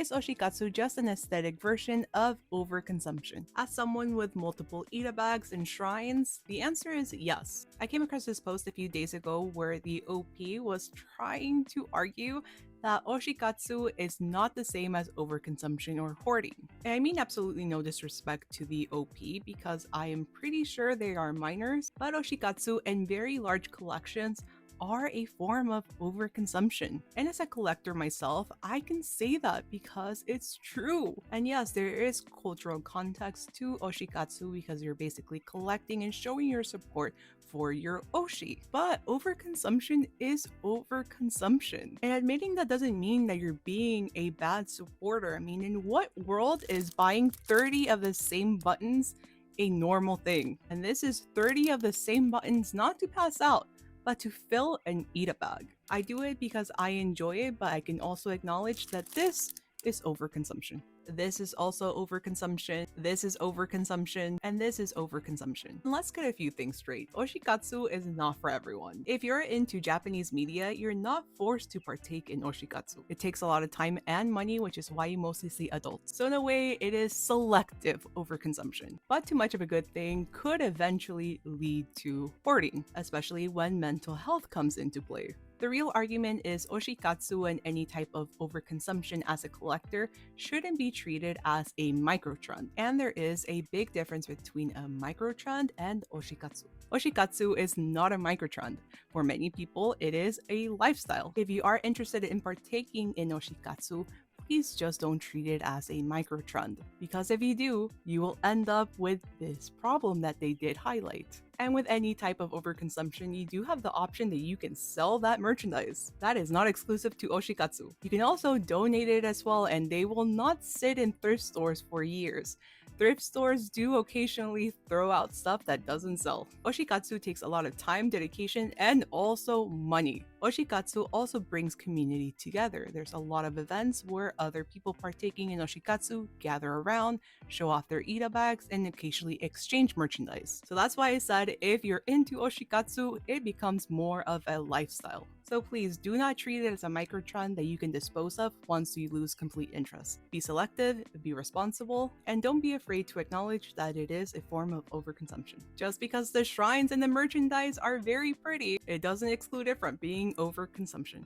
Is oshikatsu just an aesthetic version of overconsumption? As someone with multiple ita bags and shrines, the answer is yes. I came across this post a few days ago where the OP was trying to argue that oshikatsu is not the same as overconsumption or hoarding. And I mean absolutely no disrespect to the OP because I am pretty sure they are minors, but oshikatsu and very large collections are a form of overconsumption. And as a collector myself, I can say that because it's true. And yes, there is cultural context to oshikatsu because you're basically collecting and showing your support for your oshi. But overconsumption is overconsumption. And admitting that doesn't mean that you're being a bad supporter. I mean, in what world is buying 30 of the same buttons a normal thing? And this is 30 of the same buttons not to pass out, but to fill and eat a bag. I do it because I enjoy it, but I can also acknowledge that this is overconsumption. This is also overconsumption, this is overconsumption, and this is overconsumption. And let's get a few things straight. Oshikatsu is not for everyone. If you're into Japanese media, you're not forced to partake in oshikatsu. It takes a lot of time and money, which is why you mostly see adults. So in a way, it is selective overconsumption. But too much of a good thing could eventually lead to hoarding, especially when mental health comes into play. The real argument is oshikatsu and any type of overconsumption as a collector shouldn't be treated as a microtrend. And there is a big difference between a microtrend and oshikatsu. Oshikatsu is not a microtrend. For many people, it is a lifestyle. If you are interested in partaking in oshikatsu, please just don't treat it as a microtrend. Because if you do, you will end up with this problem that they did highlight. And with any type of overconsumption, you do have the option that you can sell that merchandise. That is not exclusive to oshikatsu. You can also donate it as well, and they will not sit in thrift stores for years. Thrift stores do occasionally throw out stuff that doesn't sell. Oshikatsu takes a lot of time, dedication, and also money. Oshikatsu also brings community together. There's a lot of events where other people partaking in oshikatsu gather around, show off their ita bags, and occasionally exchange merchandise. So that's why I said if you're into oshikatsu, it becomes more of a lifestyle. So please do not treat it as a microtrend that you can dispose of once you lose complete interest. Be selective, be responsible, and don't be afraid to acknowledge that it is a form of overconsumption. Just because the shrines and the merchandise are very pretty, it doesn't exclude it from being overconsumption.